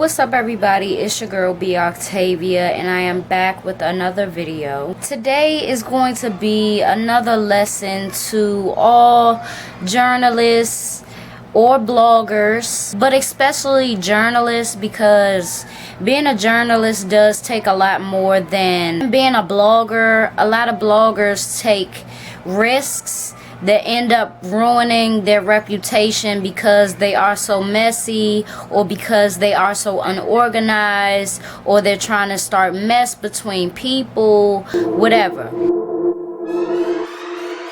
What's up, everybody? It's your girl B Octavia, and I am back with another video. Today is going to be another lesson to all journalists or bloggers, but especially journalists, because being a journalist does take a lot more than being a blogger. A lot of bloggers take risks that end up ruining their reputation because they are so messy, or because they are so unorganized, or they're trying to start mess between people, whatever.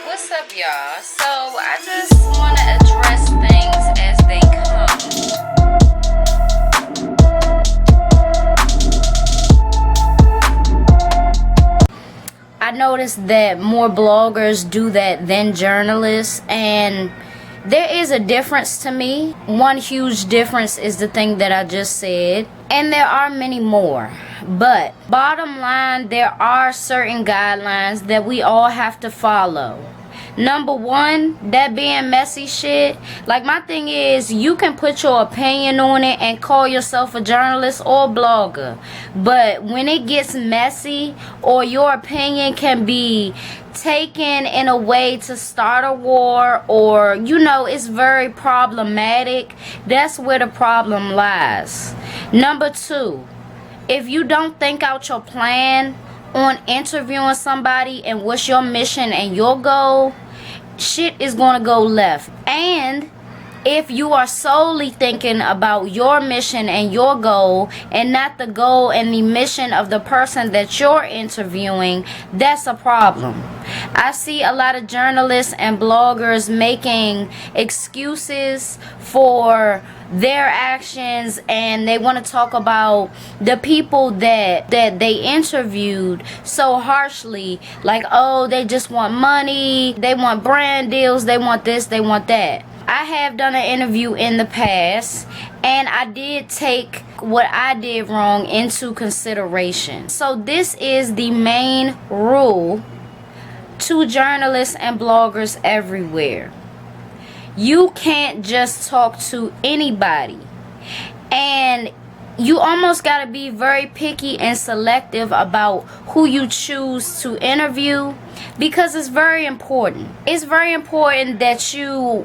What's up, y'all? So I just want to address things as they come. I noticed that more bloggers do that than journalists, and there is a difference to me. One huge difference is the thing that I just said, and there are many more. But bottom line, there are certain guidelines that we all have to follow. Number one, that being messy shit. Like, my thing is, you can put your opinion on it and call yourself a journalist or a blogger. But when it gets messy, or your opinion can be taken in a way to start a war, or, you know, it's very problematic, that's where the problem lies. Number two, if you don't think out your plan on interviewing somebody and what's your mission and your goal, shit is gonna go left. And if you are solely thinking about your mission and your goal, and not the goal and the mission of the person that you're interviewing, that's a problem. I see a lot of journalists and bloggers making excuses for their actions, and they want to talk about the people that they interviewed so harshly, like, oh, they just want money, they want brand deals, they want this, they want that. I have done an interview in the past, and I did take what I did wrong into consideration. So this is the main rule to journalists and bloggers everywhere. You can't just talk to anybody, and you almost got to be very picky and selective about who you choose to interview, because it's very important. It's very important that you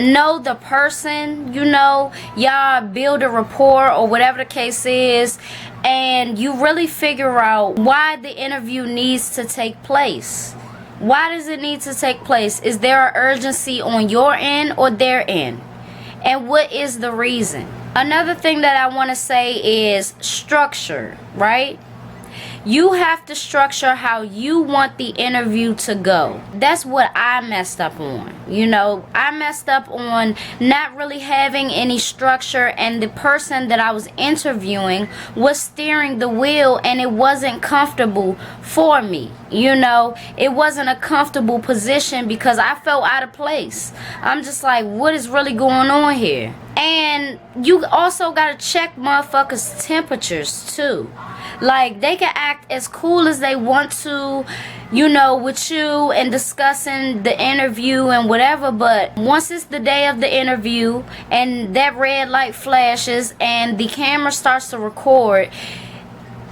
know the person, you know, y'all build a rapport or whatever the case is, and you really figure out why the interview needs to take place. Why does it need to take place? Is there an urgency on your end or their end? And what is the reason? Another thing that I want to say is structure, right? You have to structure how you want the interview to go. That's what I messed up on. You know, I messed up on not really having any structure, and the person that I was interviewing was steering the wheel, and it wasn't comfortable for me. You know, it wasn't a comfortable position because I felt out of place. I'm just like, what is really going on here? And you also gotta check motherfuckers' temperatures too. Like, they can act as cool as they want to, you know, with you and discussing the interview and whatever, but once it's the day of the interview and that red light flashes and the camera starts to record,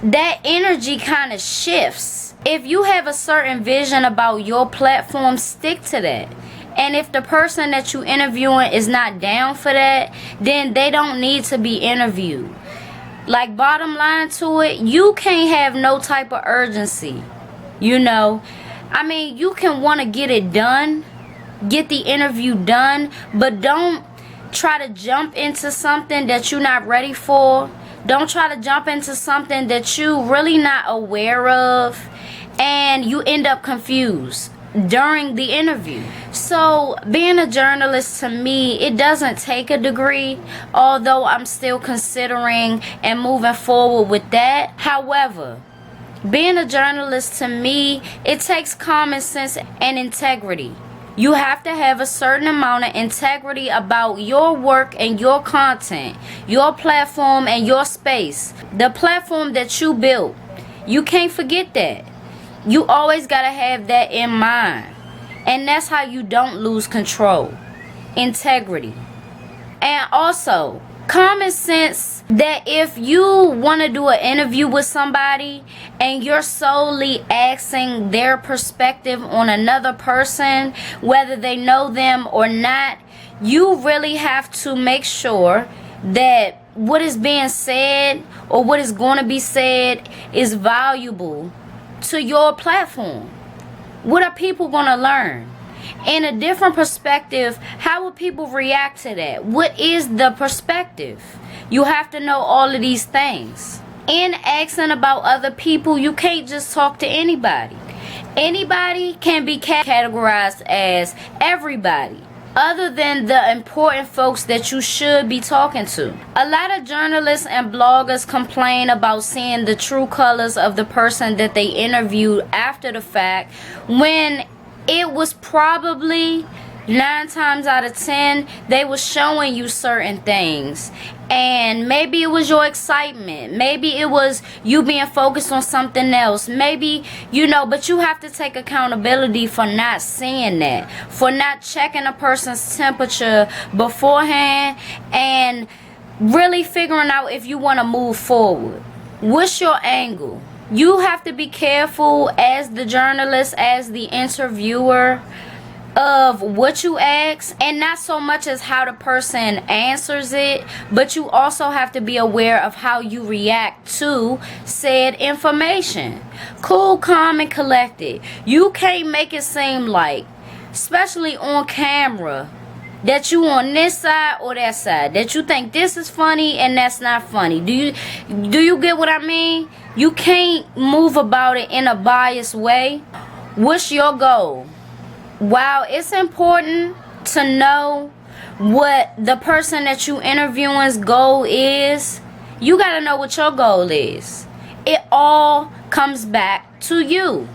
that energy kind of shifts. If you have a certain vision about your platform, stick to that. And if the person that you interviewing is not down for that, then they don't need to be interviewed. Like, bottom line to it, you can't have no type of urgency. You know, I mean, you can want to get it done, get the interview done, but don't try to jump into something that you're not ready for. Don't try to jump into something that you really not aware of, and you end up confused during the interview. So being a journalist, to me, it doesn't take a degree, although I'm still considering and moving forward with that. However, being a journalist, to me, it takes common sense and integrity. You have to have a certain amount of integrity about your work and your content, your platform and your space, the platform that you built. You can't forget that. You always got to have that in mind. And that's how you don't lose control. Integrity. And also, common sense that if you want to do an interview with somebody and you're solely asking their perspective on another person, whether they know them or not, you really have to make sure that what is being said or what is going to be said is valuable to your platform. What are people going to learn? In a different perspective, how will people react to that? What is the perspective? You have to know all of these things. In asking about other people, you can't just talk to anybody. Anybody can be categorized as everybody, other than the important folks that you should be talking to. A lot of journalists and bloggers complain about seeing the true colors of the person that they interviewed after the fact, when it was probably 9 times out of 10 they were showing you certain things. And maybe it was your excitement, maybe it was you being focused on something else, maybe, but you have to take accountability for not seeing that, for not checking a person's temperature beforehand and really figuring out if you want to move forward. What's your angle? You have to be careful as the journalist, as the interviewer, of what you ask, and not so much as how the person answers it, but you also have to be aware of how you react to said information. Cool, calm, and collected. You can't make it seem like, especially on camera, that you on this side or that side, that you think this is funny and that's not funny. Do you get what I mean? You can't move about it in a biased way. What's your goal? While it's important to know what the person that you interviewing's goal is, you gotta know what your goal is. It all comes back to you.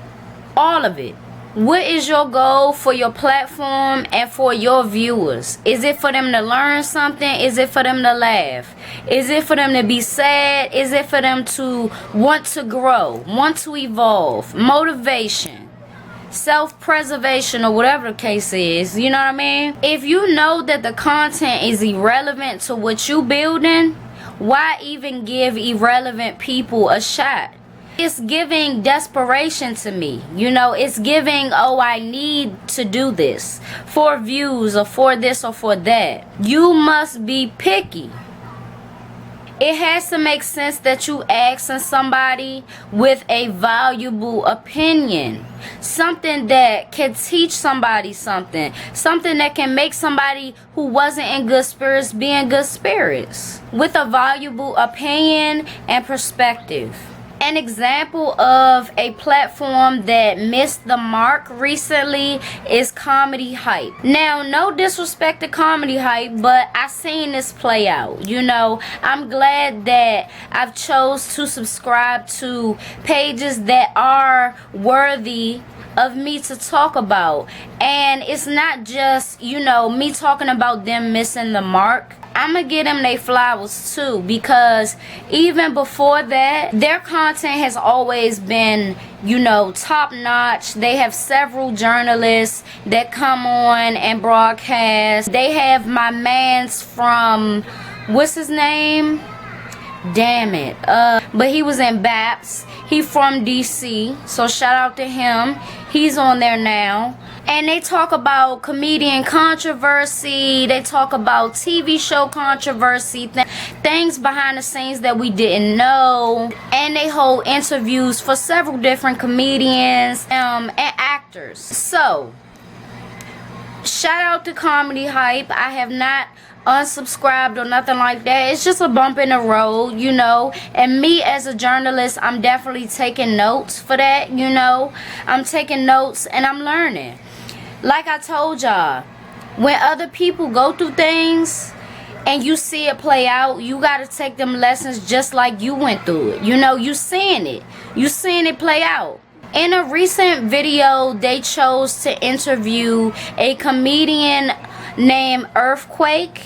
All of it. What is your goal for your platform and for your viewers? Is it for them to learn something? Is it for them to laugh? Is it for them to be sad? Is it for them to want to grow, want to evolve? Motivation, self-preservation, or whatever the case is, you know what I mean? If you know that the content is irrelevant to what you building, why even give irrelevant people a shot? It's giving desperation to me. It's giving, oh, I need to do this for views or for this or for that. You must be picky. It has to make sense that you asking somebody with a valuable opinion. Something that can teach somebody something. Something that can make somebody who wasn't in good spirits be in good spirits. With a valuable opinion and perspective. An example of a platform that missed the mark recently is Comedy Hype. Now, no disrespect to Comedy Hype, but I seen this play out. I'm glad that I've chose to subscribe to pages that are worthy of me to talk about. And it's not just, me talking about them missing the mark. I'ma give them their flowers too, because even before that, their content has always been, top notch. They have several journalists that come on and broadcast. They have my mans from, what's his name? Damn it. But he was in BAPS. He from DC, so shout out to him. He's on there now. And they talk about comedian controversy. They talk about TV show controversy. Things behind the scenes that we didn't know. And they hold interviews for several different comedians and actors. So, shout out to Comedy Hype. I have not unsubscribed or nothing like that. It's just a bump in the road, and me as a journalist, I'm definitely taking notes for that. I'm taking notes and I'm learning. Like I told y'all, when other people go through things and you see it play out, you gotta take them lessons just like you went through it. You seeing it. You seeing it play out. In a recent video, they chose to interview a comedian named Earthquake.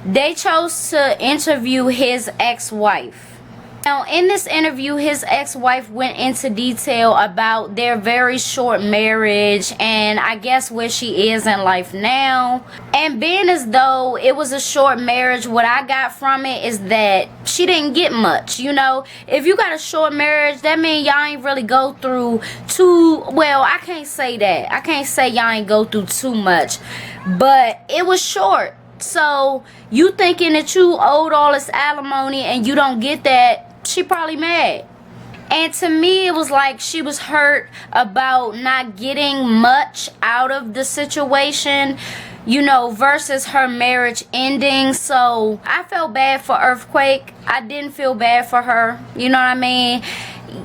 They chose to interview his ex-wife. Now, in this interview, his ex-wife went into detail about their very short marriage and I guess where she is in life now. And being as though it was a short marriage, what I got from it is that she didn't get much. You know, if you got a short marriage, that means y'all ain't really go through well, I can't say that. I can't say y'all ain't go through too much, but it was short. So you thinking that you owed all this alimony and you don't get that, she probably mad. And to me, it was like she was hurt about not getting much out of the situation, you know, versus her marriage ending. So I felt bad for Earthquake. I didn't feel bad for her. You know what I mean?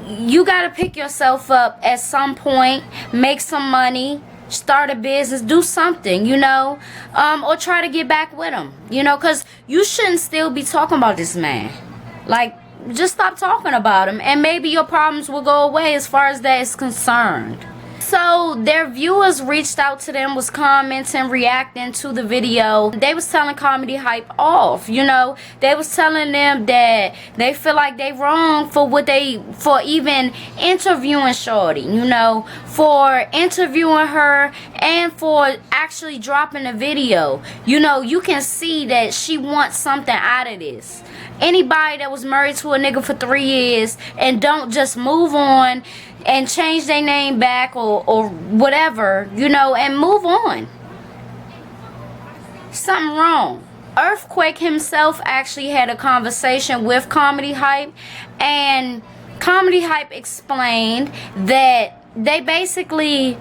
You got to pick yourself up at some point, make some money, start a business, do something, you know, or try to get back with him, you know, because you shouldn't still be talking about this man. Like, just stop talking about him and maybe your problems will go away as far as that is concerned. So their viewers reached out to them, was commenting, reacting to the video. They was telling Comedy Hype off, you know. They was telling them that they feel like they wrong for even interviewing Shorty, you know, for interviewing her and for actually dropping the video. You know, you can see that she wants something out of this. Anybody that was married to a nigga for 3 years and don't just move on and change their name back or whatever, you know, and move on. Something wrong. Earthquake himself actually had a conversation with Comedy Hype, and Comedy Hype explained that they basically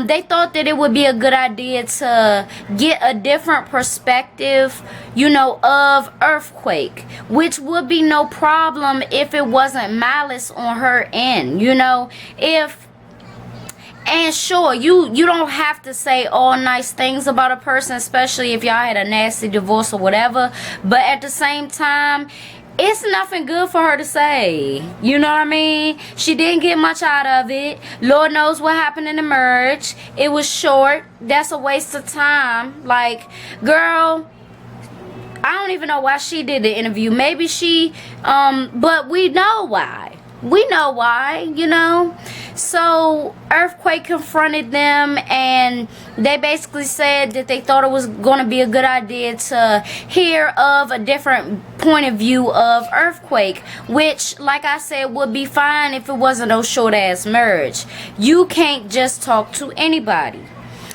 they thought that it would be a good idea to get a different perspective, you know, of Earthquake, which would be no problem if it wasn't malice on her end, you know. And sure, you don't have to say all nice things about a person, especially if y'all had a nasty divorce or whatever, but at the same time, it's nothing good for her to say. You know what I mean? She didn't get much out of it. Lord knows what happened in the marriage. It was short. That's a waste of time. Like, girl, I don't even know why she did the interview. Maybe she, but we know why. We know why, you know. So Earthquake confronted them, and they basically said that they thought it was going to be a good idea to hear of a different point of view of Earthquake, which, like I said, would be fine if it wasn't no short ass marriage. You can't just talk to anybody.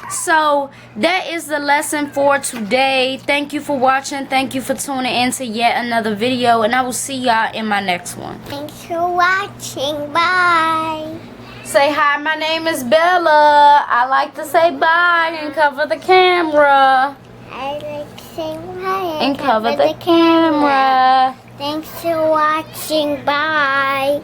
So that is the lesson for today. Thank you for watching. Thank you for tuning in to yet another video, and I will see y'all in my next one. Thanks for watching. Bye. Say hi, my name is Bella. I like to say bye and cover the camera. I like to say bye And cover the camera. Thanks for watching. Bye.